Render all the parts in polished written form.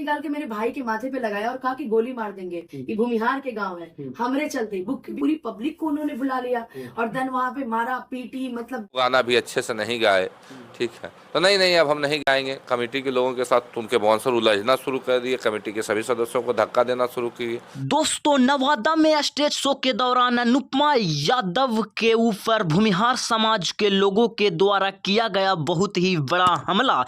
निकाल के मेरे भाई के माथे पे लगाया और कहा कि गोली मार देंगे, ये भूमिहार के गांव है, हमरे चलते पूरी पब्लिक को उन्होंने बुला लिया और देन वहाँ पे मारा पीटी, मतलब गाना भी अच्छे से नहीं गाए। ठीक है, तो नहीं अब हम नहीं गाएंगे। कमेटी के लोगों के साथ उनके बाउंसर उलझना शुरू कर दिए, कमेटी के सभी सदस्यों को धक्का देना शुरू किए। दोस्तों, नवादा में स्टेज शो के दौरान अनुपमा यादव के ऊपर भूमिहार समाज के लोगों के द्वारा किया गया बहुत ही बड़ा हमला।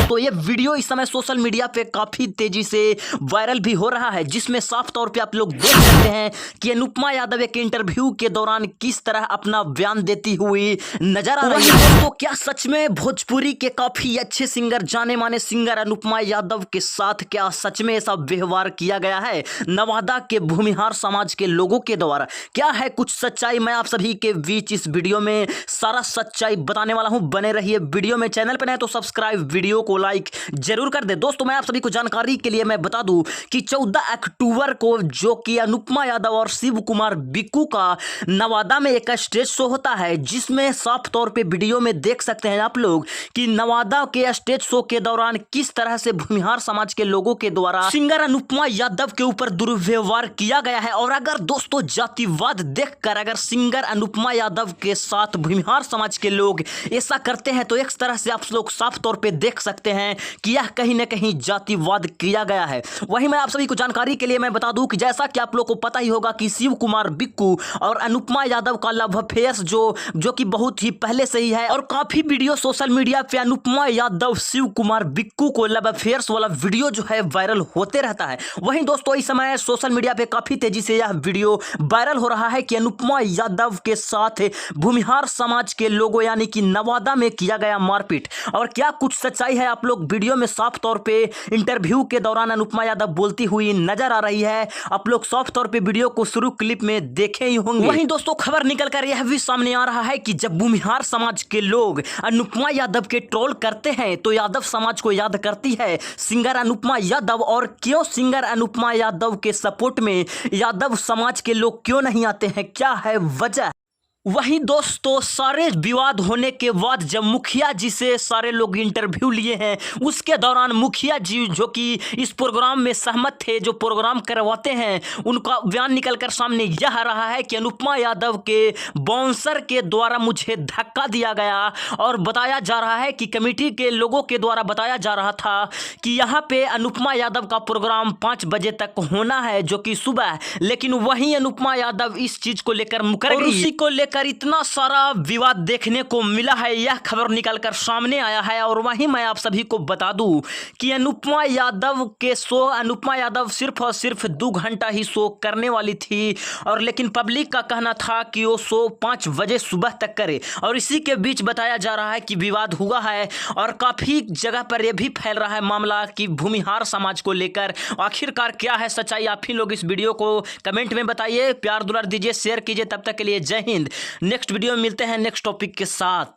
तो ये वीडियो इस समय सोशल मीडिया पे काफी तेजी से वायरल भी हो रहा है, जिसमें साफ तौर पे आप लोग देख सकते हैं कि अनुपमा यादव एक इंटरव्यू के दौरान किस तरह अपना बयान देती हुई नजर आ रही है। तो क्या सच में भोजपुरी के काफी अच्छे सिंगर, जाने माने सिंगर अनुपमा यादव के साथ क्या सच में ऐसा व्यवहार किया गया है नवादा के भूमिहार समाज के लोगों के द्वारा? क्या है कुछ सच्चाई? मैं आप सभी के बीच इस वीडियो में सारा सच्चाई बताने वाला हूं। बने रहिए वीडियो में। चैनल पर नए तो सब्सक्राइब, वीडियो को लाइक जरूर कर दे। दोस्तों, मैं आप सभी को जानकारी के लिए मैं बता दूं कि 14 अक्टूबर को जो कि अनुपमा यादव और शिव कुमार बिक्कू का नवादा में एक स्टेज शो होता है, जिसमें साफ तौर पे वीडियो में देख सकते हैं आप लोग कि नवादा के स्टेज शो के दौरान किस तरह से भूमिहार समाज के लोगों के द्वारा सिंगर अनुपमा यादव के ऊपर दुर्व्यवहार किया गया है। और अगर दोस्तों जातिवाद देखकर अगर सिंगर अनुपमा यादव के साथ भूमिहार समाज के लोग ऐसा करते हैं, तो एक तरह से आप लोग साफ तौर पे देख सकते हैं कि यह कहीं ना कहीं जातिवाद किया गया है। वहीं मैं आप सभी को जानकारी के लिए मैं बता दूं कि जैसा कि आप लोग को पता ही होगा कि शिव कुमार बिक्कू और अनुपमा यादव का लव अफेयर जो कि बहुत ही पहले से ही है, और काफी वीडियो सोशल मीडिया पे अनुपमा यादव शिव कुमार बिक्कू को लव अफेयर्स वाला वीडियो जो है वायरल होते रहता है। वहीं दोस्तों, इस समय सोशल मीडिया पे काफी तेजी से यह वीडियो वायरल हो रहा है कि अनुपमा यादव के साथ भूमिहार समाज के लोगों यानी कि नवादा में किया गया मारपीट। और क्या कुछ सच्चाई है, आप लोग वीडियो में साफ तौर पे इंटरव्यू के दौरान अनुपमा यादव बोलती हुई नजर आ रही है। आप लोग साफ तौर पे वीडियो को शुरू क्लिप में देखे ही होंगे। वहीं दोस्तों, खबर निकल कर यह भी सामने आ रहा है कि जब भूमिहार समाज के लोग अनुपमा यादव के ट्रोल करते हैं, तो यादव समाज को याद करती है सिंगर अनुपमा यादव। और क्यों सिंगर अनुपमा यादव के सपोर्ट में यादव समाज के लोग क्यों नहीं आते हैं, क्या है वजह? वहीं दोस्तों, सारे विवाद होने के बाद जब मुखिया जी से सारे लोग इंटरव्यू लिए हैं, उसके दौरान मुखिया जी जो कि इस प्रोग्राम में सहमत थे, जो प्रोग्राम करवाते हैं, उनका बयान निकलकर सामने यह रहा है कि अनुपमा यादव के बाउंसर के द्वारा मुझे धक्का दिया गया। और बताया जा रहा है कि कमेटी के लोगों के द्वारा बताया जा रहा था कि यहाँ पे अनुपमा यादव का प्रोग्राम 5 बजे तक होना है, जो कि सुबह, लेकिन वहीं अनुपमा यादव इस चीज को लेकर मुकर गई। उसी को लेकर इतना सारा विवाद देखने को मिला है, यह खबर निकलकर सामने आया है। और वहीं मैं आप सभी को बता दूं कि अनुपमा यादव के शो, अनुपमा यादव सिर्फ और सिर्फ 2 घंटा ही शो करने वाली थी, और लेकिन पब्लिक का कहना था कि वो शो 5 बजे सुबह तक करे। और इसी के बीच बताया जा रहा है कि विवाद हुआ है, और काफी जगह पर यह भी फैल रहा है मामला कि भूमिहार समाज को लेकर आखिरकार क्या है सच्चाई। आप ही लोग इस वीडियो को कमेंट में बताइए, प्यार दुलार दीजिए, शेयर कीजिए। तब तक के लिए जय हिंद। नेक्स्ट वीडियो में मिलते हैं नेक्स्ट टॉपिक के साथ।